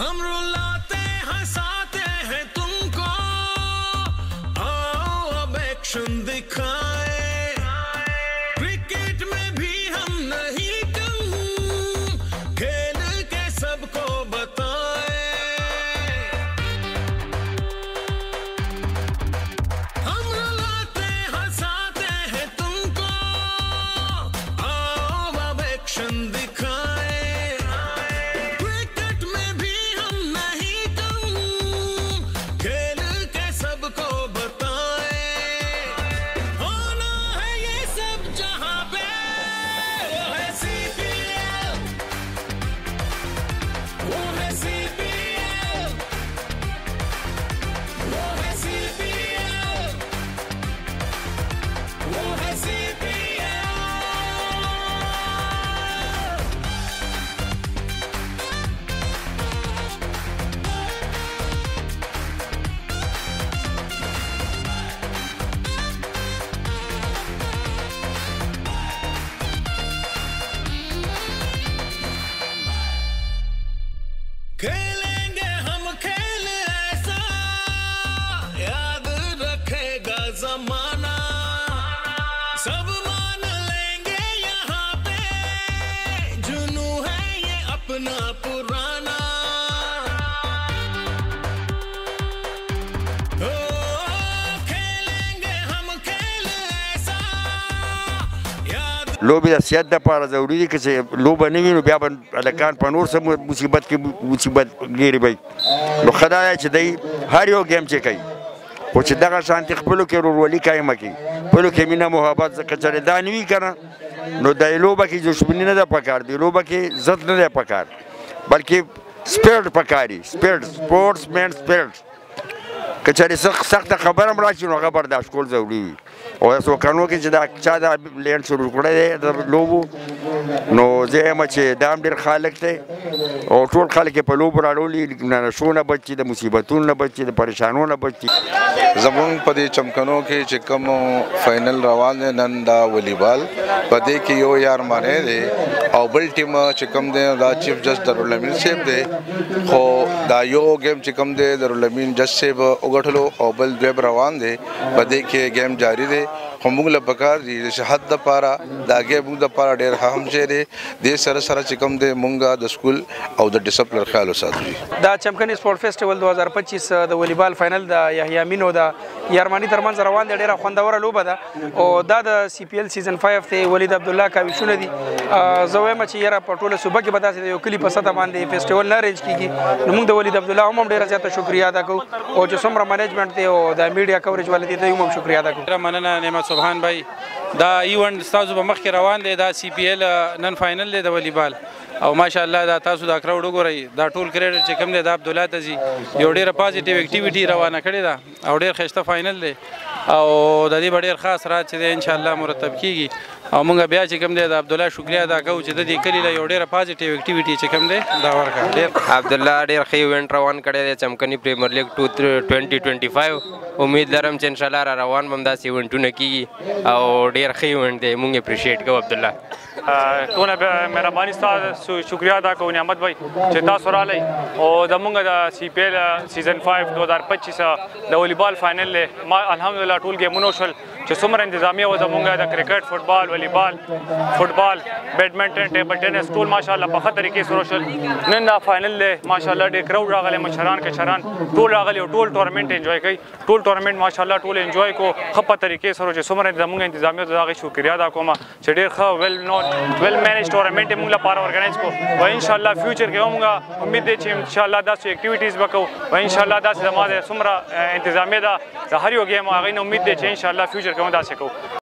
हम रुलाते हंसाते हैं तुमको, आओ अब एक्शन दिखाए। क्रिकेट में भी हम नहीं कम, खेल के सबको बताए। हम रुलाते हंसाते हैं तुमको, आओ अब एक्शन दिखाए। क्रिकेट में भी हम नहीं कम, खेल के सबको बताए। होना है ये सब जहां पे, वो है CPL, वो है CPL, वो है CPL, वो है CPL। खेलेंगे हम खेल ऐसा, याद रखेगा जमाना। सब मान लेंगे यहाँ पे, जुनू है ये अपना पुराना। ओ, खेलेंगे हम खेल ऐसा, याद لوبې د صحت دپاره ضروري دي که چې لوبه نه وي نو بیا به هلکان په نور څه مصیبت کې مصیبت ګیري وي. نو ښه دا دی چې دی هر یو ګیم چې کوي خو چې دغه شانتې خپلو کې ورورولي قایمه کړي، خپلو کې مینه محبت. که چېرې دا نه وي که نه نو د لوبه کې دښمني نه ده پکار، د لوبه کې ضد نه دی پکار، بلکې سپیرټ پکار وي. سپیرټ، سپورټس مین سپیرټ. که چېرې سخته خبره هم راشي نو هغه برداشت کول ضروري وي. او څو کلونو کې چې دا چا دا لینډ شروع کړی دی د لوبو، نو زه یم چې دا هم ډېر خلک دی او ټول خلک یې په لوبو راړولي، د نشو نه بچ دي، د مصیبتونو نه بچ دي، د پریشانو نه بچ دي. زمونږ په دې چمکنو کې چې کوم فاینل روان دی نن دا والیبال، په دې کې یو یار مانی دی او بل ټیم چې کوم دی دا چیف جج دارالامین صاحب دی. خو دا یو ګیم چې کوم دی دارالامین جج صاحب وګټلو او بل دویم روان دی، په دې کې ګیم جاری دی. خو موږ له پکار دي د صحت دپاره دا ګیم موږ دپاره ډېر اهم شی دی. دې سره سره چې کوم دی موږ د سکول او د ډسپلن خیال وساتو. دا چمکن سپورټ فیسټیول 2025 د والیبال فاینل د یحیی امین او د یارمانی ترمنځ روان دی. ډېره خوندوره لوبه ده او دا د CPL سیزن 5 دی. ولید عبدالله کاویشونه دي. زه وایم چې یاره په ټوله صوبه کې به داسې د یو کلي په سطحه باندې فیسټیول نه ارینج کېږي. نو موږ د ولید عبدالله هم ډېره زیاته شکریا ادا کوو او چې څومره منیجمنټ دی او د میډیا کوریج والے دي ته هم شکریا ادا کوو. ډېره مننه نعمت سبحان بھائی. دا ایونټ ستاسو په مخ کې روان دی، دا CPL نن فاینل دی د والیبال او ماشاءالله دا تاسو دا کراوډ وګورئ. دا ټول کریډټ چې کوم دی د عبدالله ته ځي. یو ډېره پازیټیو اکټیویټي روانه کړې ده او ډېر ښایسته فاینل دی او د دې به ډېر خاص رات چې دی انشاءالله مرتب کېږي او موږ بیا چې کوم دی د عبدالله شکریا ادا کوو چې د دې کلي له یو ډېره پازیټیو اکټیویټي چې کوم دی دا ورکړه. عبدالله ډېر ښه ایونټ روان کړی دی چمکني پریمیر لیګ 2025. امید لرم چې انشاءالله را روان به همداسې ایونټونه کېږي او ډېر ښه ایونټ دی. موږ اپریشیټ کوو عبدالله. ټونه مهرباني ستاسو شکریا ادا کوو نعمت بھائی چې تاسو راغلی او زموږ د CPL سیزن 5 2025 د والیبال فاینل دی. الحمدلله ټول ګیمونه وشول چې څومره انتظامیه وه زموږ د کرکټ، فوټبال، والیبال، فوټبال، بیډمنټن، ټیبل ټینس ټول ماشاءالله په ښه طریقې سره وشول. نن دا فاینل دی ماشاءالله ډېر کراوډ راغلی، مشران کشران ټول راغلي او ټول ټورنمنټ انجوای کوي. ټول ټورنمنټ ماشاءالله ټول انجوای کو ښه په طریقې سره چې څومره زموږ انتظامیه ته د هغې شکریا ادا کوم چې ډېر ښه ویل مینج ټورنمنټ یې موږ لپاره ارګنایز کړو او انشاءالله فیوچر کې هم موږ امید دی چې انشاءالله داسې اکټیویټیز به کوو او انشاءالله داسې زما د څومره انتظامیه ده د هر یو ګیم هغې نه امید دی چې انشاءالله فیوچر کې هم داسې کوو.